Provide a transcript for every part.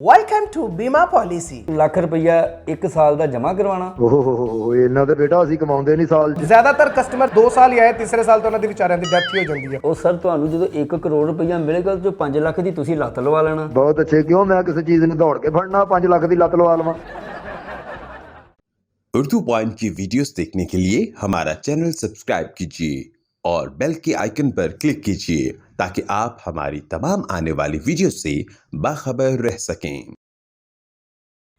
Welcome to बीमा policy. Lakh ਰੁਪਈਆ 1 ਸਾਲ ਦਾ ਜਮ੍ਹਾਂ ਕਰਵਾਉਣਾ। ਓਹ ਇਹਨਾਂ ਦੇ ਬੇਟਾ ਅਸੀਂ ਕਮਾਉਂਦੇ ਨਹੀਂ ਸਾਲ 'ਚ। ज्यादातर कस्टमर 2 साल ही आए, तीसरे साल तो उन्होंने बेचारियां दी डेथ ही हो जाती है। ਉਹ ਸਰ ਤੁਹਾਨੂੰ ਜਦੋਂ 1 ਕਰੋੜ ਰੁਪਈਆ ਮਿਲੇਗਾ ਤਾਂ 5 ਲੱਖ ਦੀ ਤੁਸੀਂ ਲੱਤ ਲਵਾ ਲੈਣਾ। ਬਹੁਤ ਅੱਛੇ, ਕਿਉਂ ਮੈਂ ਕਿਸੇ ਚੀਜ਼ ਨੂੰ ਦੌੜ ਕੇ ਫੜਨਾ 5 ਲੱਖ ਦੀ ਲੱਤ ਲਵਾ ਲਵਾਂ। उर्दू पॉइंट की वीडियोस देखने के लिए हमारा चैनल सब्सक्राइब कीजिए और बेल के आइकन पर क्लिक कीजिए ताकि आप हमारी तमाम आने वाली वीडियो से बाखबर रह सकें।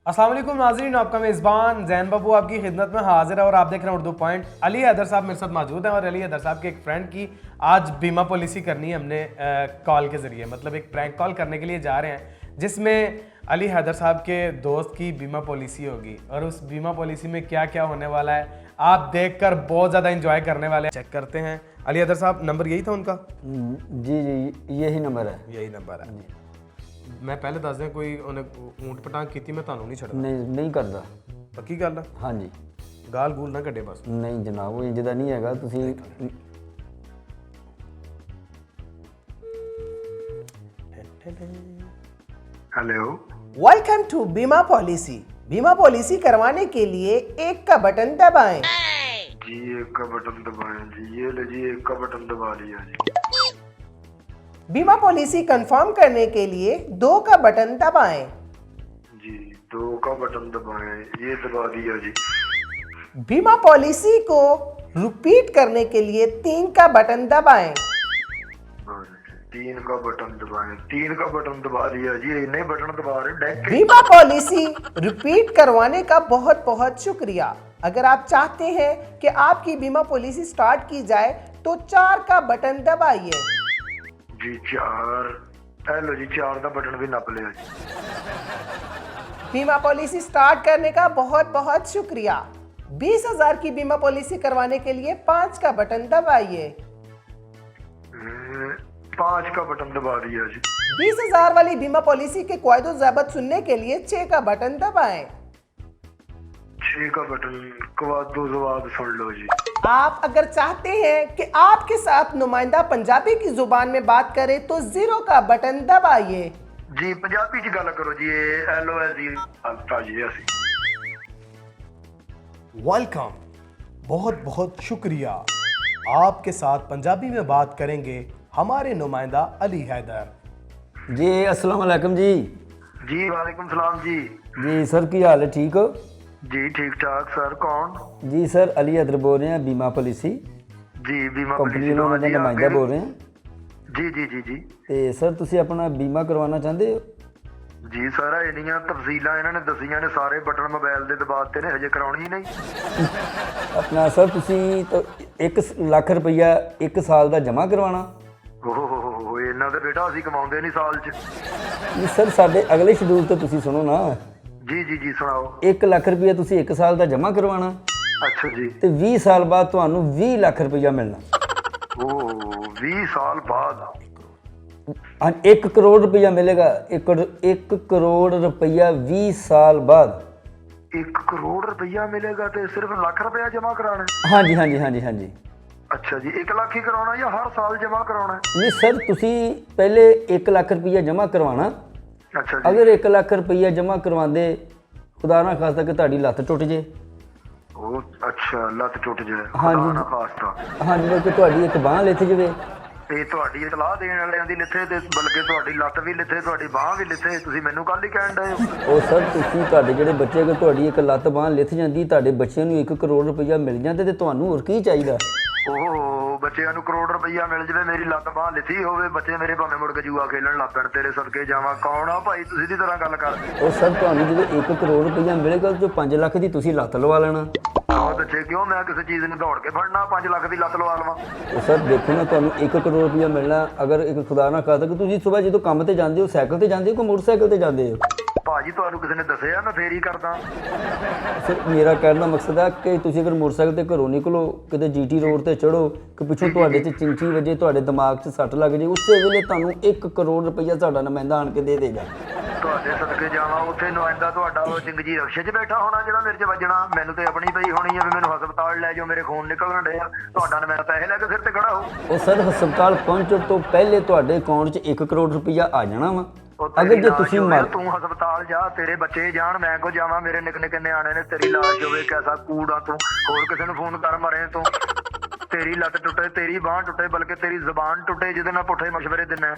अस्सलाम वालेकुम नाज़रीन, आपका मेज़बान जैन बाबू आपकी खिदमत में हाजिर है और आप देख रहे हैं उर्दू पॉइंट। अली हैदर साहब मेरे साथ मौजूद हैं और अली हैदर साहब के एक फ्रेंड की आज बीमा पॉलिसी करनी है हमने कॉल के ज़रिए, मतलब एक प्रैंक कॉल करने के लिए जा रहे हैं जिसमें अली हैदर साहब के दोस्त की बीमा पॉलिसी होगी और उस बीमा पॉलिसी में क्या क्या होने वाला है आप देखकर बहुत ज़्यादा इंजॉय करने वाले हैं। चेक करते हैं। अली हैदर साहब, नंबर यही था उनका? जी जी यही नंबर है। यही नंबर है। मैं पहले दस दें, कोई उन्हें ऊंट पटांग की मैं ਤੁਹਾਨੂੰ ਨਹੀਂ ਛੱਡਦਾ। ਨਹੀਂ ਕਰਦਾ। ਪੱਕੀ ਗੱਲ ਆ? ਹਾਂਜੀ। ਗਾਲ ਗੂਲ ਨਾ ਕੱਢੇ ਬਸ। ਨਹੀਂ ਜਨਾਬ, ਉਹ ਇੰਜ ਦਾ ਨਹੀਂ ਹੈਗਾ। ਤੁਸੀਂ हेलो, वेलकम टू बीमा पॉलिसी। बीमा पॉलिसी करवाने के लिए एक का बटन दबाएं। जी एक का बटन दबाएं जी। ये ले जी, एक का बटन दबा लिया जी। बीमा पॉलिसी कंफर्म करने के लिए 2 का बटन दबाएं। जी 2 का बटन दबाएं, ये दबा दिया जी। बीमा पॉलिसी को रिपीट करने के लिए 3 का बटन दबाएं। हाँ जी, 3 का बटन दबाएं, 3 का बटन दबा दिया जी। इतने बटन दबा रहे डेक। बीमा पॉलिसी रिपीट करवाने का बहुत बहुत शुक्रिया। अगर आप चाहते हैं कि आपकी बीमा पॉलिसी स्टार्ट की जाए तो 4 का बटन दबाइए। जी 4, हेलो जी 4 का बटन भी नप लिया जी। बीमा पॉलिसी स्टार्ट करने का बहुत बहुत शुक्रिया। 20,000 की बीमा पॉलिसी करवाने के लिए 5 का बटन दबाइए। 5 का बटन दबा दिया जी। 20,000 वाली बीमा पॉलिसी के क़वायद ज़ाबत सुनने के लिए 6 का बटन दबाएं। 6 का बटन कवादो जवाब सुन लो जी। आप अगर चाहते हैं कि आपके साथ नुमाइंदा पंजाबी की जुबान में बात करे तो 0 का बटन दबाइए। जी पंजाबी च गल करो जी। हेलो है जी, ताजी है। वेलकम, बहुत बहुत शुक्रिया। आपके साथ पंजाबी में बात करेंगे हमारे नुमाइंदा अली हैदर। जी अस्सलाम वालेकुम जी। जी वालेकुम सलाम जी। जी सर, की हाल है? ठीक हो जी ठीक ठाक सर। कौन? जी सर, अली हैदर बोल रहे हैं, बीमा पॉलिसी जी बीमा कंपनी ਨੂੰ ਉਹਨਾਂ ਦਾ ਨੁਮਾਇੰਦਾ ਬੋਲ ਰਹੇ ਹਾਂ। जी जी जी जी ਤੇ ਸਰ ਤੁਸੀਂ ਆਪਣਾ ਬੀਮਾ ਕਰਵਾਉਣਾ ਚਾਹੁੰਦੇ ਹੋ? ਜੀ ਸਰ, ਇੰਨੀਆਂ ਤਫਸੀਲਾਂ ਇਹਨਾਂ ਨੇ ਦਸੀਆਂ ਨੇ, ਸਾਰੇ ਬਟਨ ਮੋਬਾਈਲ ਦੇ ਦਬਾਤੇ ਨੇ, ਹਜੇ ਕਰਾਉਣੀ ਹੀ ਨਹੀਂ। ਆਪਣਾ ਸਰ ਤੁਸੀਂ 1 ਲੱਖ ਰੁਪਈਆ 1 ਸਾਲ ਦਾ ਜਮ੍ਹਾਂ ਕਰਵਾਉਣਾ। ਓਹ ਇਹਨਾਂ ਦੇ ਬੇਟਾ ਅਸੀਂ ਕਮਾਉਂਦੇ ਨਹੀਂ ਸਾਲ 'ਚ। ਜੀ ਸਰ, ਸਾਡੇ ਅਗਲੇ ਸ਼ਡਿਊਲ ਤੇ ਤੁਸੀਂ ਸੁਣੋ ਨਾ। ਜੀ ਜੀ ਜੀ ਸੁਣਾਓ। 1 ਲੱਖ ਰੁਪਈਆ ਤੁਸੀਂ 1 ਸਾਲ ਦਾ ਜਮ੍ਹਾਂ ਕਰਵਾਉਣਾ ਅੱਛਾ ਜੀ। ਤੇ 20 ਸਾਲ ਬਾਅਦ ਤੁਹਾਨੂੰ 20 ਲੱਖ ਰੁਪਈਆ ਮਿਲਣਾ। ਓਹ 20 ਸਾਲ ਬਾਅਦ 1 ਕਰੋੜ ਰੁਪਈਆ ਮਿਲੇਗਾ। 1 ਕਰੋੜ ਰੁਪਈਆ 20 ਸਾਲ ਬਾਅਦ। 1 ਕਰੋੜ ਰੁਪਈਆ ਮਿਲੇਗਾ ਤੇ ਸਿਰਫ ਲੱਖ ਰੁਪਇਆ ਜਮ੍ਹਾਂ ਕਰਾਉਣਾ? ਹਾਂਜੀ ਹਾਂਜੀ ਹਾਂਜੀ ਹਾਂਜੀ। ਅੱਛਾ ਜੀ, 1 ਲੱਖ ਹੀ ਕਰਾਉਣਾ ਜਾਂ ਹਰ ਸਾਲ ਜਮ੍ਹਾਂ ਕਰਾਉਣਾ? ਨਹੀਂ ਸਰ, ਤੁਸੀਂ ਪਹਿਲੇ 1 ਲੱਖ ਰੁਪਈਆ ਜਮ੍ਹਾਂ ਕਰਵਾਉਣਾ। ਅੱਛਾ ਜੀ। ਅਗਰ 1 ਲੱਖ ਰੁਪਈਆ ਜਮ੍ਹਾਂ ਕਰਵਾਉਂਦੇ, ਖੁਦਾ ਨਾ ਖਾਸਤਾ ਕਿ ਤੁਹਾਡੀ ਲੱਤ ਟੁੱਟ ਜੇ। ਉਹ ਅੱਛਾ, ਲੱਤ ਟੁੱਟ ਜਾਏ। ਹਾਂਜੀ। ਖੁਦਾ ਨਾ ਖਾਸਤਾ। ਹਾਂਜੀ, ਕਿ ਤੁਹਾਡੀ ਇੱਕ ਬਾਂਹ ਲਿੱਥ ਜਾਵੇ। ਤੇ ਤੁਹਾਡੀ ਇਤਲਾਹ ਦੇਣ ਵਾਲਿਆਂ ਦੀ ਲਿੱਥੇ ਤੇ ਬਲਕਿ ਤੁਹਾਡੀ ਲੱਤ ਵੀ ਲਿੱਥੇ, ਤੁਹਾਡੀ ਬਾਂਹ ਵੀ ਲਿੱਥੇ। ਤੁਸੀਂ ਮੈਨੂੰ ਕੱਲ ਹੀ ਕਹਿਣ ਡਏ ਹੋ। ਉਹ ਸਰ, ਤੁਸੀਂ ਤੁਹਾਡੇ ਜਿਹੜੇ ਬੱਚੇ, ਅਗਰ ਤੁਹਾਡੀ ਇੱਕ ਲੱਤ ਬਾਂਹ ਲਿੱਥ ਜਾਂਦੀ, ਤੁਹਾਡੇ ਬੱਚਿਆਂ ਨੂੰ 1 ਕਰੋੜ ਰੁਪਈਆ ਮਿਲ ਜਾਂਦੇ ਤੇ ਤੁਹਾਨੂੰ ਹੋਰ ਕੀ ਚਾਹੀਦਾ? ਓਹ ਬੱਚਿਆਂ ਨੂੰ ਕਰੋੜ ਰੁਪਈਆ ਮਿਲ ਜਵੇ, ਮੇਰੀ ਲੱਤ ਬਾਂਹ ਲਿੱਥੀ ਹੋਵੇ, ਬੱਚੇ ਮੇਰੇ ਭਾਵੇਂ ਮੁੜ ਕੇ ਜੂਆ ਖੇਲਣ ਲੱਗ ਪੈਣ। ਤੇਰੇ ਸਦਕੇ ਜਾਵਾਂ। ਕੌਣ ਆ ਭਾਈ ਤੁਸੀਂ ਦੀ ਤਰ੍ਹਾਂ ਗੱਲ ਕਰਦੇ? ਉਹ ਸਰ, ਤੁਹਾਨੂੰ ਜਦੋਂ 1 ਕਰੋੜ ਰੁਪਈਆ ਮਿਲੇਗਾ ਜੋ 5 ਲੱਖ ਦੀ ਤੁਸੀਂ ਲੱਤ ਲਵਾ ਲੈਣਾ। ਬਹੁਤ ਅੱਛੇ, ਕਿਉਂ ਮੈਂ ਕਿਸੇ ਚੀਜ਼ ਨੂੰ ਦੌੜ ਕੇ ਫੜਨਾ 5 ਲੱਖ ਦੀ ਲੱਤ ਲਵਾ ਲਵਾਂ। ਉਹ ਸਰ ਦੇਖੋ ਨਾ, ਤੁਹਾਨੂੰ 1 ਕਰੋੜ ਰੁਪਈਆ ਮਿਲਣਾ। ਅਗਰ ਇੱਕ ਖੁਦਾ ਨਾ ਖਾਸਤਾ ਕਿ ਤੁਸੀਂ ਸਵੇਰ ਜਦੋਂ ਕੰਮ ਤੇ ਜਾਂਦੇ ਹੋ, ਸਾਈਕਲ ਤੇ ਜਾਂਦੇ ਹੋ ਕਿ ਮੋਟਰਸਾਈਕਲ ਤੇ ਜਾਂਦੇ ਹੋ? ਭਾਜੀ ਤੁਹਾਨੂੰ ਕਿਸੇ ਨੇ ਦੱਸਿਆ ਮੈਂ ਫੇਰ ਹੀ ਕਰਦਾ। ਸਰ ਮੇਰਾ ਕਹਿਣ ਦਾ ਮਕਸਦ ਹੈ ਕਿ ਤੁਸੀਂ ਅਗਰ ਮੋਟਰਸਾਈਕਲ ਤੇ ਘਰੋਂ ਨਿਕਲੋ, ਕਿਤੇ ਜੀਟੀ ਰੋਡ ਤੇ ਚੜੋ, ਕਿ ਪਿੱਛੋਂ ਤੁਹਾਡੇ 'ਚ ਚਿੰਚੀ ਵੱਜੇ, ਤੁਹਾਡੇ ਦਿਮਾਗ 'ਚ ਸੱਟ ਲੱਗ ਜੇ, ਉਸੇ ਵੇਲੇ ਤੁਹਾਨੂੰ 1 ਕਰੋੜ ਰੁਪਈਆ ਤੁਹਾਡਾ ਨੁਮਾਇੰਦਾ ਆਣ ਕੇ ਦੇ ਦੇਗਾ। ਤੁਹਾਡੇ ਸਦਕੇ ਜਾਵਾਂ। ਉੱਥੇ ਨੁਮਾਇੰਦਾ ਤੁਹਾਡਾ ਉਹ ਚੰਗੀ ਰਕਸ਼ੇ 'ਚ ਬੈਠਾ ਹੋਣਾ ਜਿਹੜਾ ਮੇਰੇ 'ਚ ਵੱਜਣਾ। ਮੈਨੂੰ ਤੇ ਆਪਣੀ ਪਈ ਹੋਣੀ ਆ ਵੀ ਮੈਨੂੰ ਹਸਪਤਾਲ ਲੈ ਜਾਓ, ਮੇਰੇ ਖੂਨ ਨਿਕਲਣ ਡਿਆ। ਤੁਹਾਡਾ ਨੁਮਾਇੰਦਾ ਪੈਸੇ ਲੈ ਕੇ ਸਿਰ ਤੇ ਖੜਾ ਹੋ। ਉਹ ਸਰ ਹਸਪਤਾਲ ਪਹੁੰਚਣ ਤੋਂ ਪਹਿਲੇ ਤੁਹਾਡੇ ਅਕਾਊਂਟ 'ਚ 1 ਕਰੋੜ ਰੁਪਈਆ ਆ ਜਾਣਾ ਵਾ। ਉਹ ਅਗਰ ਤੇਰੀ ਜੇ ਲਾਸ਼ ਤੁਸੀਂ ਹੋਵੇ, ਮਰ ਤੂੰ ਹਸਪਤਾਲ ਜਾ, ਤੇਰੇ ਬੱਚੇ ਜਾਣ, ਮੈਂ ਕੋ ਜਾਵਾਂ, ਮੇਰੇ ਨਿੱਕੇ ਨਿੱਕੇ ਨਿਆਣੇ ਨੇ, ਤੇਰੀ ਲਾਸ਼ ਹੋਵੇ, ਕੈਸਾ ਕੂੜਾ ਤੂੰ, ਹੋਰ ਕਿਸੇ ਨੂੰ ਫੋਨ ਕਰ ਮਰੇ ਤੂੰ, ਤੇਰੀ ਲੱਤ ਟੁੱਟੇ, ਤੇਰੀ ਬਾਂਹ ਟੁੱਟੇ, ਬਲਕਿ ਤੇਰੀ ਜ਼ਬਾਨ ਟੁੱਟੇ, ਜਿਹਦੇ ਨਾਲ ਪੁੱਠੇ ਮਸ਼ਵਰੇ ਦਿੰਨਾ है।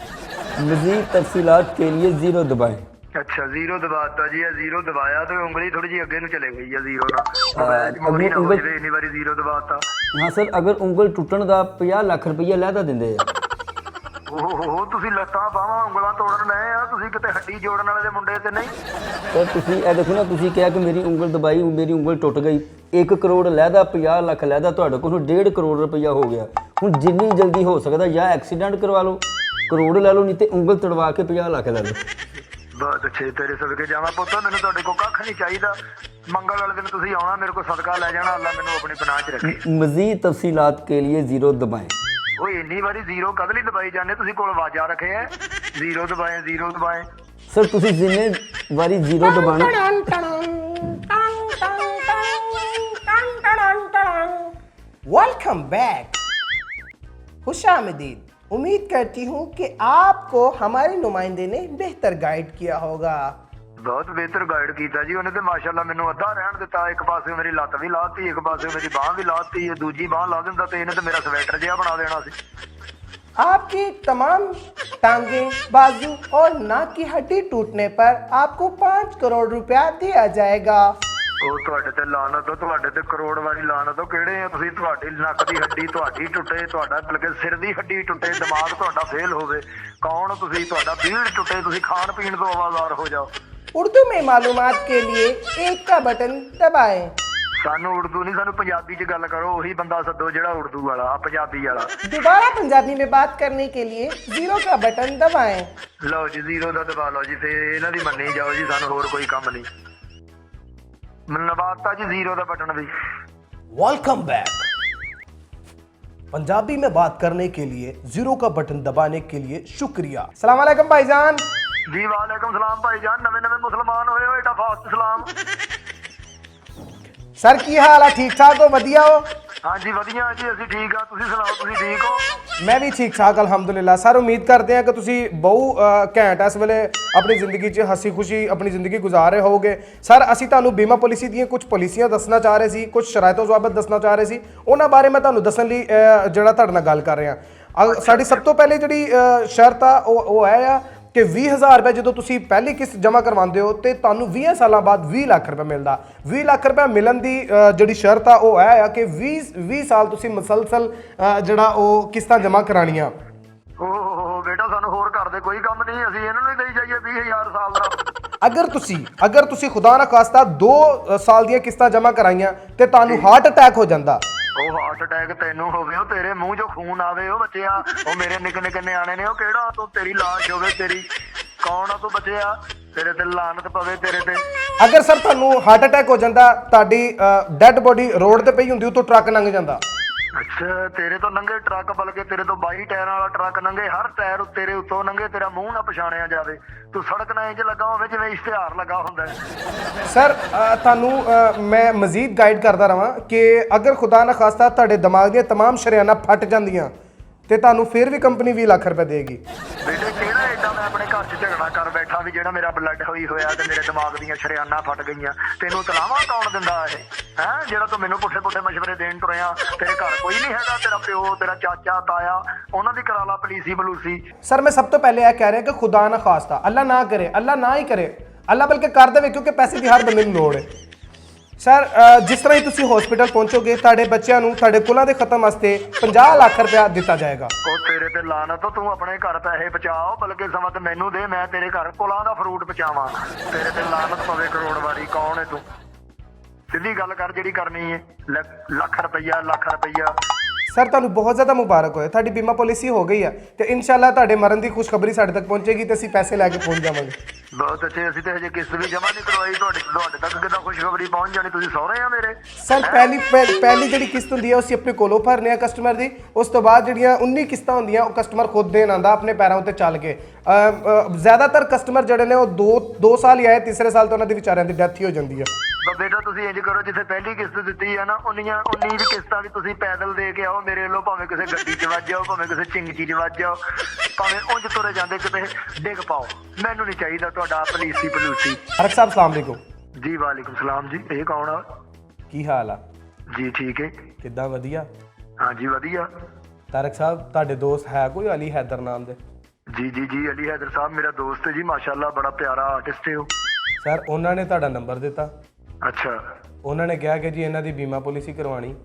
मजीद तफसीलात के लिए 0 दबाएं। ਅੱਛਾ ਜ਼ੀਰੋ ਦਬਾਤਾ ਜੀ, ਇਹ ਜ਼ੀਰੋ ਦਬਾਇਆ ਤੇ ਉਂਗਲੀ ਥੋੜੀ ਜਿਹੀ ਅੱਗੇ ਨੂੰ ਚਲੇ ਗਈ ਆ ਜ਼ੀਰੋ ਨਾਲ, ਮੋਰੀ ਨਾ ਹੋ ਜਾਵੇ, ਇੰਨੀ ਵਾਰੀ ਜ਼ੀਰੋ ਦਬਾਤਾ। हाँ सर, अगर ਉਂਗਲ ਟੁੱਟਣ ਦਾ 50 ਲੱਖ ਰੁਪਈਆ ਲੈਦਾ ਦਿੰਦੇ ਆ। ਓਹੋ ਤੁਸੀਂ ਲੱਤਾਂ ਬਾਹਾਂ ਉਂਗਲਾਂ ਤੋੜਨ ਲਏ ਆ, ਤੁਸੀਂ ਕਿਤੇ ਹੱਡੀ ਜੋੜਨ ਵਾਲੇ ਦੇ ਮੁੰਡੇ ਤੇ ਨਹੀਂ। ਸਰ ਤੁਸੀਂ ਇਹ ਦੇਖੋ ਨਾ, ਤੁਸੀਂ ਕਿਹਾ ਕਿ ਮੇਰੀ ਉਂਗਲ ਦਬਾਈ, ਮੇਰੀ ਉਂਗਲ ਟੁੱਟ ਗਈ, 1 ਕਰੋੜ ਲੈਦਾ, 50 ਲੱਖ ਲੈਦਾ, ਤੁਹਾਡੇ ਕੋਲ 1.5 ਕਰੋੜ ਰੁਪਈਆ ਹੋ ਗਿਆ। ਹੁਣ ਜਿੰਨੀ ਜਲਦੀ ਹੋ ਸਕਦਾ ਜਾਂ ਐਕਸੀਡੈਂਟ ਕਰਵਾ ਲਓ, ਕਰੋੜ ਲੈ ਲਓ, ਨਹੀਂ ਤੇ ਉਂਗਲ ਤੜਵਾ ਕੇ 50 ਲੱਖ ਲੈ ਲਓ। ਬਹੁਤ ਅੱਛੇ, ਤੇਰੇ ਸਦਕੇ ਜਾਵਾਂ ਪੁੱਤ, ਮੈਨੂੰ ਤੁਹਾਡੇ ਕੋਲ ਕੱਖ ਨਹੀਂ ਚਾਹੀਦਾ। ਮੰਗਲ ਵਾਲੇ ਦਿਨ ਤੁਸੀਂ ਆਉਣਾ, ਮੇਰੇ ਕੋਲ ਸਦਕਾ ਲੈ ਜਾਣਾ, ਅੱਲਾ ਮੈਨੂੰ ਆਪਣੀ ਪਨਾਹ 'ਚ ਰੱਖੇ। मजीद तफसीलात के लिए 0 दबाएं। ਓਏ ਇੰਨੀ ਵਾਰੀ ਜ਼ੀਰੋ ਕਦ ਲਈ ਦਬਾਈ ਜਾਂਦੇ, ਤੁਸੀਂ ਕੋਲ ਆਵਾਜ਼ਾਂ ਰੱਖੇ ਐ, ਜ਼ੀਰੋ ਦਬਾਏ, ਜ਼ੀਰੋ ਦਬਾਏ। सर ਤੁਸੀਂ ਜਿੰਨੇ ਵਾਰੀ 0 ਦਬਾਣਾ। Welcome back, खुशामदीद। उम्मीद करती हूँ कि आपको हमारे नुमाइंदे ने बेहतर गाइड किया होगा। ਬਹੁਤ ਬਿਹਤਰ ਗਾਈਡ ਕੀਤਾ ਜੀ ਉਹਨੇ ਤੇ, ਮਾਸ਼ਾਅੱਲਾ ਮੈਨੂੰ ਅੱਧਾ ਰਹਿਣ ਦਿੱਤਾ। ਇੱਕ ਪਾਸੇ ਮੇਰੀ ਲੱਤ ਵੀ ਲਾਤੀ, ਇੱਕ ਪਾਸੇ ਮੇਰੀ ਬਾਂਹ ਵੀ ਲਾਤੀ, ਦੂਜੀ ਬਾਂਹ ਲਾ ਦਿੰਦਾ ਤੇ ਇਹਨੇ ਤੇ ਮੇਰਾ ਸਵੈਟਰ ਜਿਹਾ ਬਣਾ ਦੇਣਾ ਸੀ। आपकी तमाम टांगे, बाजू और नाक की हड्डी टूटने पर आपको 5 करोड़ रुपया दिया जाएगा। ਉਹ ਤੁਹਾਡੇ ਤੇ ਲਾਨਤ ਹੋ, ਤੁਹਾਡੇ ਤੇ ਕਰੋੜ ਵਾਰੀ ਲਾਨਤ ਹੋ। ਕਿਹੜੇ ਆ ਤੁਸੀਂ? ਤੁਹਾਡੀ ਨੱਕ ਦੀ ਹੱਡੀ ਤੁਹਾਡੀ ਟੁੱਟੇ, ਤੁਹਾਡਾ ਬਲਕਿ ਸਿਰ ਦੀ ਹੱਡੀ ਟੁੱਟੇ, ਦਿਮਾਗ ਤੁਹਾਡਾ ਫੇਲ ਹੋਵੇ, ਕੌਣ ਹੋ ਤੁਸੀਂ? ਤੁਹਾਡਾ ਬੀੜ ਟੁੱਟੇ, ਤੁਸੀਂ ਖਾਣ ਪੀਣ ਤੋਂ ਆਵਾਜ਼ਾਰ ਹੋ ਜਾਓ। उर्दू में मालूमात के लिए 1 का बटन दबाएं। ਸਾਨੂੰ ਉਰਦੂ ਨਹੀਂ, ਸਾਨੂੰ ਪੰਜਾਬੀ 'ਚ ਗੱਲ ਕਰੋ। ਉਹੀ ਬੰਦਾ ਸੱਦੋ ਜਿਹੜਾ ਉਰਦੂ ਵਾਲਾ, ਆ ਪੰਜਾਬੀ ਵਾਲਾ। दोबारा पंजाबी में बात करने के लिए 0 का बटन दबाएं। ਲਓ ਜੀ ਜ਼ੀਰੋ ਦਾ ਦਬਾ ਲਓ ਜੀ, ਫੇਰ ਇਹਨਾਂ ਦੀ ਮੰਨੀ ਜਾਓ ਜੀ, ਸਾਨੂੰ ਹੋਰ ਕੋਈ ਕੰਮ ਨਹੀਂ। ਨਵਾਤਾ ਜੀ ਜ਼ੀਰੋ ਦਾ ਬਟਨ ਵੀ। Welcome back. पंजाबी में बात करने के लिए 0 का बटन दबाने के लिए शुक्रिया। सलाम अलैकुम भाईजान। ਜੀ ਵਾਲੇकुम सलाम भाईजान, नवे नवे मुसलमान होए हो, एडा फास्ट सलाम। सर की हाल है? ठीक ठाक हो? वधिया हो? हाँ जी वधिया जी, ਅਸੀਂ ਠੀਕ ਆ, ਤੁਸੀਂ ਸੁਣਾਓ, ਤੁਸੀਂ ਠੀਕ ਹੋ? मैं भी ठीक ठाक अलहमदुलिल्लाह। सर उम्मीद करते हैं कि ਤੁਸੀਂ ਬਹੁ ਘੈਂਟ ਇਸ ਵੇਲੇ ਆਪਣੀ ਜ਼ਿੰਦਗੀ 'ਚ ਹੱਸੀ ਖੁਸ਼ੀ ਆਪਣੀ ਜ਼ਿੰਦਗੀ ਗੁਜ਼ਾਰ ਰਹੇ ਹੋਵੋਗੇ। ਸਰ ਅਸੀਂ ਤੁਹਾਨੂੰ ਬੀਮਾ ਪਾਲਿਸੀ ਦੀਆਂ ਕੁਝ ਪਾਲਿਸੀਆਂ ਦੱਸਣਾ ਚਾਹ ਰਹੇ ਸੀ, ਕੁਝ ਸ਼ਰਾਇਤੋ ਜ਼ਾਬਤ ਦੱਸਣਾ ਚਾਹ ਰਹੇ ਸੀ, ਉਹਨਾਂ ਬਾਰੇ ਮੈਂ ਤੁਹਾਨੂੰ ਦੱਸਣ ਲਈ ਜਿਹੜਾ ਤੁਹਾਡੇ ਨਾਲ ਗੱਲ ਕਰ ਰਿਹਾ। ਸਾਡੀ ਸਭ ਤੋਂ ਪਹਿਲੇ ਜਿਹੜੀ ਸ਼ਰਤ ਆ ਉਹ ਹੈ ਆ ਕਿ 20,000 ਰੁਪਏ ਜਦੋਂ ਤੁਸੀਂ ਪਹਿਲੀ ਕਿਸ਼ਤ ਜਮ੍ਹਾਂ ਕਰਵਾਉਂਦੇ ਹੋ ਤੇ ਤੁਹਾਨੂੰ 20 ਸਾਲਾਂ ਬਾਅਦ 20 ਲੱਖ ਰੁਪਏ ਮਿਲਦਾ। 20 ਲੱਖ ਰੁਪਏ ਮਿਲਣ ਦੀ ਜਿਹੜੀ ਸ਼ਰਤ ਆ ਉਹ ਹੈ ਆ ਕਿ 20 ਸਾਲ ਤੁਸੀਂ ਮੁਸਲਸਲ ਜਿਹੜਾ ਉਹ ਕਿਸ਼ਤਾਂ ਜਮ੍ਹਾਂ ਕਰਾਉਣੀਆਂ। ਓਹ ਬੇਟਾ, ਸਾਨੂੰ ਹੋਰ ਘਰ ਦੇ ਕੋਈ ਕੰਮ ਨਹੀਂ, ਅਸੀਂ ਇਹਨਾਂ ਨੂੰ ਹੀ ਦੇਈ ਜਾਈਏ 20,000 ਸਾਲ ਦਾ। ਅਗਰ ਤੁਸੀਂ ਖੁਦਾ ਨਾ ਖਾਸਤਾ 2 ਸਾਲ ਦੀਆਂ ਕਿਸ਼ਤਾਂ ਜਮ੍ਹਾਂ ਕਰਾਈਆਂ ਤੇ ਤੁਹਾਨੂੰ ਹਾਰਟ ਅਟੈਕ ਹੋ ਜਾਂਦਾ। ਉਹ ਹਾਰਟ ਅਟੈਕ ਤੈਨੂੰ ਹੋਵੇ, ਉਹ ਤੇਰੇ ਮੂੰਹ 'ਚੋਂ ਖੂਨ ਆਵੇ, ਉਹ ਬੱਚਿਆ, ਉਹ ਮੇਰੇ ਨਿੱਕੇ ਨਿੱਕੇ ਨਿਆਣੇ ਨੇ, ਉਹ ਕਿਹੜਾ ਤੂੰ, ਤੇਰੀ ਲਾਸ਼ ਹੋਵੇ, ਤੇਰੀ ਕੌਣ ਆ ਤੂੰ ਬੱਚਿਆ, ਤੇਰੇ ਤੇ ਲਾਨਤ ਪਵੇ ਤੇਰੇ ਤੇ। ਅਗਰ ਸਰ ਤੁਹਾਨੂੰ ਹਾਰਟ ਅਟੈਕ ਹੋ ਜਾਂਦਾ, ਤੁਹਾਡੀ ਡੈੱਡ ਬੋਡੀ ਰੋਡ ਤੇ ਪਈ ਹੁੰਦੀ, ਉਤੋਂ ਟਰੱਕ ਲੰਘ ਜਾਂਦਾ। ਅੱਛਾ, ਤੇਰੇ ਤੋਂ ਲੰਘੇ ਟਰੱਕ, ਬਲਕਿ ਤੇਰੇ ਤੋਂ 22 ਟਾਇਰਾਂ ਵਾਲਾ ਟਰੱਕ ਲੰਘੇ, ਹਰ ਟਾਇਰ ਤੇਰੇ ਉੱਤੋਂ ਲੰਘੇ, ਤੇਰਾ ਮੂੰਹ ਨਾ ਪਛਾਣਿਆ ਜਾਵੇ, ਤੂੰ ਸੜਕ ਨਾਲ ਇੰਜ ਲੱਗਾ ਹੋਵੇ ਜਿਵੇਂ ਇਸ਼ਤਿਹਾਰ ਲੱਗਾ ਹੁੰਦਾ ਹੈ। ਸਰ ਤੁਹਾਨੂੰ ਮੈਂ ਮਜ਼ੀਦ ਗਾਈਡ ਕਰਦਾ ਰਵਾਂ ਕਿ ਅਗਰ ਖੁਦਾ ਨਾ ਖਾਸਤਾ ਤੁਹਾਡੇ ਦਿਮਾਗ ਦੀਆਂ ਤਮਾਮ ਸ਼ਰੇਆਨਾਂ ਫਟ ਜਾਂਦੀਆਂ ਤੇ ਤੁਹਾਨੂੰ ਫਿਰ ਵੀ ਕੰਪਨੀ 20 ਲੱਖ ਰੁਪਏ ਦੇਗੀ। ਬੇਟੇ ਕਿਹੜਾ ਏਡਾ ਮੈਂ ਆਪਣੇ ਘਰ 'ਚ ਝਗੜਾ ਕਰ ਬੈਠਾ ਵੀ ਜਿਹੜਾ ਮੇਰਾ ਬਲੱਡ ਹੋਈ ਹੋਇਆ ਤੇ ਮੇਰੇ ਦਿਮਾਗ ਦੀਆਂ ਸ਼ਰੇਆਨਾਂ ਫਟ ਗਈਆਂ, ਤੈਨੂੰ ਤਲਾਵਾ ਕੌਣ ਦਿੰਦਾ ਇਹ ਹੈ ਜਿਹੜਾ ਤੂੰ ਮੈਨੂੰ ਪੁੱਠੇ ਪੁੱਠੇ ਮਸ਼ਵਰੇ ਦੇਣ ਤੁਰਿਆ? ਤੇਰੇ ਘਰ ਕੋਈ ਨਹੀਂ ਹੈਗਾ? ਤੇਰਾ ਪਿਓ, ਤੇਰਾ ਚਾਚਾ, ਤਾਇਆ, ਉਹਨਾਂ ਦੀ ਕਰਾ ਲਾ ਪਲੀਸੀ ਬਲੂਸੀ। ਸਰ ਮੈਂ ਸਭ ਤੋਂ ਪਹਿਲੇ ਇਹ ਕਹਿ ਰਿਹਾ ਕਿ ਖੁਦਾ ਨਾ ਖਾਸਤਾ, ਅੱਲਾ ਨਾ ਕਰੇ, ਅੱਲਾ ਨਾ ਹੀ ਕਰੇ, ਅੱਲਾ ਬਲਕਿ ਕਰ ਦੇਵੇ, ਕਿਉਂਕਿ ਪੈਸੇ ਦੀ ਹਰ ਬੰਦੇ ਨੂੰ ਲੋੜ ਹੈ। ਸਰ ਜਿਸ ਤਰ੍ਹਾਂ ਹੀ ਤੁਸੀਂ ਹਸਪੀਟਲ ਪਹੁੰਚੋਗੇ ਤੁਹਾਡੇ ਬੱਚਿਆਂ ਨੂੰ ਤੁਹਾਡੇ ਕੁਲਾਂ ਦੇ ਖਤਮ ਵਾਸਤੇ 50 ਲੱਖ ਰੁਪਇਆ ਦਿੱਤਾ ਜਾਏਗਾ। ਉਹ ਤੇਰੇ ਤੇ ਲਾਨਤ, ਤੂੰ ਆਪਣੇ ਘਰ ਪੈਸੇ ਬਚਾਓ, ਬਲਕਿ ਸਮਾਂ ਤੇ ਮੈਨੂੰ ਦੇ, ਮੈਂ ਤੇਰੇ ਘਰ ਕੁਲਾਂ ਦਾ ਫਰੂਟ ਪਹੁੰਚਾਵਾਂ। ਤੇਰੇ ਤੇ ਲਾਨਤ ਪਵੇ ਕਰੋੜ ਵਾਰੀ। ਕੌਣ ਹੈ ਤੂੰ? ਸਿੱਧੀ ਗੱਲ ਕਰ ਜਿਹੜੀ ਕਰਨੀ ਹੈ। ਲੱਖ ਰੁਪਈਆ, ਲੱਖ ਰੁਪਈਆ। ਸਰ ਤੁਹਾਨੂੰ ਬਹੁਤ ਜ਼ਿਆਦਾ ਮੁਬਾਰਕ ਹੋਏ, ਤੁਹਾਡੀ ਬੀਮਾ ਪਾਲਿਸੀ ਹੋ ਗਈ ਹੈ ਤੇ ਇਨਸ਼ਾਅੱਲਾ ਤੁਹਾਡੇ ਮਰਨ ਦੀ ਖੁਸ਼ਖਬਰੀ ਸਾਡੇ ਤੱਕ ਪਹੁੰਚੇਗੀ ਤੇ ਅਸੀਂ ਪੈਸੇ ਲੈ ਕੇ ਪਹੁੰਚ ਜਾਵਾਂਗੇ। ਬਹੁਤ ਅੱਛੇ, ਅਸੀਂ ਤੇ ਹਜੇ ਕਿਸ਼ਤ ਵੀ ਜਮ੍ਹਾਂ ਨਹੀਂ ਕਰਵਾਈ, ਤੁਹਾਡੇ ਤੱਕ ਕਿੱਦਾਂ ਖੁਸ਼ਖਬਰੀ ਪਹੁੰਚ ਜਾਣੀ? ਤੁਸੀਂ ਸਹੁਰੇ ਆ ਮੇਰੇ? ਸਰ ਪਹਿਲੀ ਜਿਹੜੀ ਕਿਸ਼ਤ ਹੁੰਦੀ ਹੈ ਅਸੀਂ ਆਪਣੇ ਕੋਲੋਂ ਭਰਨੇ ਆ ਕਸਟਮਰ ਦੀ, ਉਸ ਤੋਂ ਬਾਅਦ ਜਿਹੜੀਆਂ 19 ਕਿਸ਼ਤਾਂ ਹੁੰਦੀਆਂ ਉਹ ਕਸਟਮਰ ਖੁਦ ਦੇਣ ਆਉਂਦਾ ਆਪਣੇ ਪੈਰਾਂ ਉੱਤੇ ਚੱਲ ਕੇ। ਜ਼ਿਆਦਾਤਰ ਕਸਟਮਰ ਜਿਹੜੇ ਨੇ ਉਹ 2 ਸਾਲ ਹੀ ਆਏ, ਤੀਸਰੇ ਸਾਲ ਤੋਂ ਉਹਨਾਂ ਦੀ ਵਿਚਾਰਿਆਂ ਦੀ ਡੈਥ ਹੀ ਹੋ ਜਾਂਦੀ ਹੈ। ਬੇਟਾ ਤੁਸੀਂ ਇੰਜ ਕਰੋ, ਜਿੱਥੇ ਪਹਿਲੀ ਕਿਸ਼ਤ ਦਿੱਤੀ ਆ ਨਾ, ਉਨੀ ਵੀ ਕਿਸ਼ਤਾਂ ਵੀ ਤੁਸੀਂ ਪੈਦਲ ਦੇ ਕੇ ਆਓ ਮੇਰੇ ਵੱਲੋਂ, ਭਾਵੇਂ ਕਿਸੇ ਗੱਡੀ 'ਚ ਵੱਜ ਜਾਓ, ਭਾਵੇਂ ਕਿਸੇ ਚਿੰਗਚੀ 'ਚ ਵੱਜ ਜਾਓ, ਭਾਵੇਂ ਉਂਝ ਤੁਰੇ ਜਾਂਦੇ ਕਿਤੇ ਡਿੱਗ ਪਾਓ। ਮੈਨੂੰ ਨਹੀਂ ਚਾਹੀਦਾ ਤੁਹਾਡਾ ਪਲੀਸੀ ਪਲੂਸੀ। ਤਾਰਕ ਸਾਹਿਬ ਸਲਾਮ ਅਲੈਕੁਮ। ਜੀ ਵਾਲੇਕੁਮ ਸਲਾਮ ਜੀ, ਇਹ ਕੌਣ ਆ? ਕੀ ਹਾਲ ਆ? ਜੀ ਠੀਕ ਹੈ। ਕਿੱਦਾਂ? ਵਧੀਆ। ਹਾਂਜੀ ਵਧੀਆ। ਤਾਰਕ ਸਾਹਿਬ ਤੁਹਾਡੇ ਦੋਸਤ ਹੈ ਕੋਈ ਅਲੀ ਹੈਦਰ ਨਾਮ ਦੇ? ਜੀ ਜੀ ਜੀ, ਅਲੀ ਹੈਦਰ ਸਾਹਿਬ ਮੇਰਾ ਦੋਸਤ ਹੈ ਜੀ, ਮਾਸ਼ਾਅੱਲਾ ਬੜਾ ਪਿਆਰਾ ਆਰਟਿਸਟ ਹੈ ਉਹ। ਸਰ ਉਹਨਾਂ ਨੇ ਤੁਹਾਡਾ ਨੰਬਰ ਦਿੱਤਾ। ਅੱਛਾ। ਉਹਨਾਂ ਨੇ ਕਿਹਾ ਕਿ ਜੀ ਇਹਨਾਂ ਦੀ ਬੀਮਾ ਪਾਲਿਸੀ ਕਰਵਾਉਣੀ।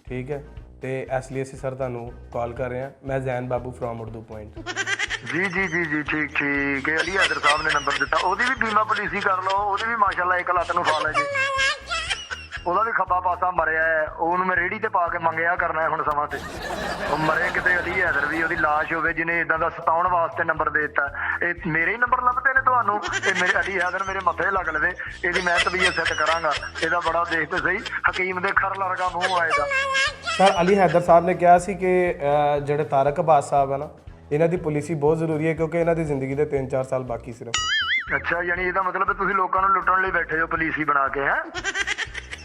ਠੀਕ ਹੈ, ਤੇ ਇਸ ਲਈ ਅਸੀਂ ਸਰ ਤੁਹਾਨੂੰ ਕਾਲ ਕਰ ਰਹੇ ਹਾਂ। ਮੈਂ ਜ਼ੈਨ ਬਾਬੂ ਫਰੋਮ ਉਰਦੂ ਪੁਆਇੰਟ। ਜੀ ਜੀ ਜੀ ਜੀ, ਠੀਕ ਠੀਕ ਹੈ। ਅਲੀ ਹੈਦਰ ਸਾਹਿਬ ਨੇ ਨੰਬਰ ਦਿੱਤਾ, ਉਹਦੀ ਵੀ ਬੀਮਾ ਪਾਲਿਸੀ ਕਰ ਲਓ। ਉਹਦੀ ਵੀ ਮਾਸ਼ਾਅੱਲਾ 1 ਲੱਖ ਨੂੰ ਫਾਲ ਹੈ ਜੀ। ਉਹਦਾ ਵੀ ਖੱਬਾ ਪਾਸਾ ਮਰਿਆ ਹੈ, ਉਹਨੂੰ ਮੈਂ ਰੇਹੜੀ ਤੇ ਪਾ ਕੇ ਮੰਗਿਆ ਕਰਨਾ ਹੈ ਹੁਣ ਸਮਾਂ ਤੇ। ਉਹ ਮਰੇ ਕਿਤੇ ਅਲੀ ਹੈਦਰ ਵੀ, ਉਹਦੀ ਲਾਸ਼ ਹੋਵੇ ਜਿਹਨੇ ਇਦਾਂ ਦਾ ਸਤਾਉਣ ਵਾਸਤੇ ਨੰਬਰ ਦੇ ਦਿੱਤਾ। ਇਹ ਮੇਰੇ ਹੀ ਨੰਬਰ ਲੱਭਦੇ ਨੇ ਤੁਹਾਨੂੰ? ਤੇ ਮੇਰੇ ਅਲੀ ਹੈਦਰ ਮੇਰੇ ਮੱਥੇ ਲੱਗ ਲਵੇ, ਇਹਦੀ ਮੈਂ ਤਬੀਅਤ ਸੈੱਟ ਕਰਾਂਗਾ। ਇਹਦਾ ਬੜਾ ਦੇਖ ਤੇ ਸਹੀ, ਹਕੀਮ ਦੇ ਖਰ ਲਰਗਾ ਮੂੰਹ ਆਏਗਾ। ਸਰ ਅਲੀ ਹੈਦਰ ਸਾਹਿਬ ਨੇ ਕਿਹਾ ਸੀ ਕਿ ਜਿਹੜੇ ਤਾਰਕ ਅਬਾਸ ਸਾਹਿਬ ਹੈ ਨਾ, ਇਹਨਾਂ ਦੀ ਪਾਲਿਸੀ ਬਹੁਤ ਜ਼ਰੂਰੀ ਹੈ ਕਿਉਂਕਿ ਇਹਨਾਂ ਦੀ ਜ਼ਿੰਦਗੀ ਦੇ 3-4 ਸਾਲ ਬਾਕੀ ਸਿਰਫ। ਅੱਛਾ, ਯਾਨੀ ਇਹਦਾ ਮਤਲਬ ਤੁਸੀਂ ਲੋਕਾਂ ਨੂੰ ਲੁੱਟਣ ਲਈ ਬੈਠੇ ਹੋ ਪਾਲਿਸੀ ਬਣਾ ਕੇ? ਹੈ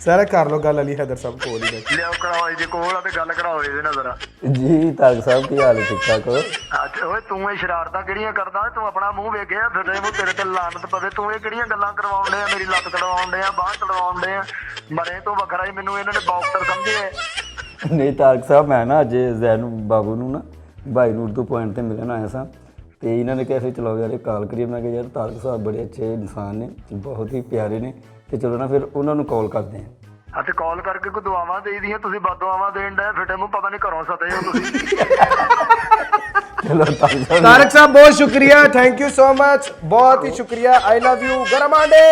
ਸਰ ਕਰ ਲਓ ਗੱਲ ਅਲੀ ਹੈਦਰ ਸਾਹਿਬ ਕੋਲ ਹੀ ਬੈਠੇ। ਲਿਆਓ ਕਰਾਓ ਇਹਦੇ ਕੋਲ ਆ ਤੇ ਗੱਲ ਕਰਾਓ ਇਹਦੇ ਨਾਲ ਜ਼ਰਾ। ਜੀ ਤਾਰਕ ਸਾਹਿਬ ਕੀ ਹਾਲ ਹੈ? ਠੀਕ ਠਾਕ ਹੋ? ਅੱਛਾ ਓਏ, ਤੂੰ ਇਹ ਸ਼ਰਾਰਤਾਂ ਕਿਹੜੀਆਂ ਕਰਦਾ? ਤੂੰ ਆਪਣਾ ਮੂੰਹ ਵੇਖਿਆ ਫਿਰ ਮੂੰਹ ਤੇਰੇ ਤੇ ਲਾਨਤ ਪਵੇ। ਤੂੰ ਇਹ ਕਿਹੜੀਆਂ ਗੱਲਾਂ ਕਰਵਾਉਣ ਡਿਆ? ਮੇਰੀ ਲੱਤ ਤੜਵਾਉਣ ਡਿਆ, ਬਾਂਹ ਤੜਵਾਉਣ ਡਿਆ। ਮਰੇ ਤੋਂ ਵੱਖਰਾ ਹੀ ਮੈਨੂੰ ਇਹਨਾਂ ਨੇ ਬਾਕਸਰ ਸਮਝਿਆ। ਨਹੀਂ ਤਾਰਕ ਸਾਹਿਬ, ਮੈਂ ਨਾ ਅੱਜ ਜ਼ੈਨ ਬਾਬੂ ਨੂੰ ਨਾ ਭਾਈ ਨੂੰ ਉਰਦੂ ਪੁਆਇੰਟ ਤੇ ਮਿਲਣ ਆਇਆ ਸਾਂ, ਤੇ ਇਹਨਾਂ ਨੇ ਕਿਹਾ ਫਿਰ ਚਲੋ ਯਾਰ ਕਾਲ ਕਰੀਏ। ਮੈਂ ਕਿਹਾ ਯਾਰ ਤਾਰਕ ਸਾਹਿਬ ਬੜੇ ਅੱਛੇ ਇਨਸਾਨ ਨੇ, ਬਹੁਤ ਹੀ ਪਿਆਰੇ ਨੇ, ਤੇ ਚਲੋ ਨਾ ਫਿਰ ਉਹਨਾਂ ਨੂੰ ਕਾਲ ਕਰਦੇ ਹਾਂ। ਅਤੇ ਕਾਲ ਕਰਕੇ ਕੋਈ ਦੁਆਵਾਂ ਦੇ ਦੀਆਂ, ਤੁਸੀਂ ਬਦਦੁਆਵਾਂ ਦੇਣ ਡਏ ਫਿੱਟੇ ਮੂੰਹ, ਪਤਾ ਨਹੀਂ ਘਰੋਂ ਸਤੇ ਹੋ ਤੁਸੀਂ। ਚਲੋ ਤਾਰਕ ਸਾਹਿਬ, ਤਾਰਕ ਸਾਹਿਬ ਬਹੁਤ ਸ਼ੁਕਰੀਆ, ਥੈਂਕ ਯੂ ਸੋ ਮਚ, ਬਹੁਤ ਹੀ ਸ਼ੁਕਰੀਆ। ਆਈ ਲਵ ਯੂ ਗਰਮਾਂਡੇ।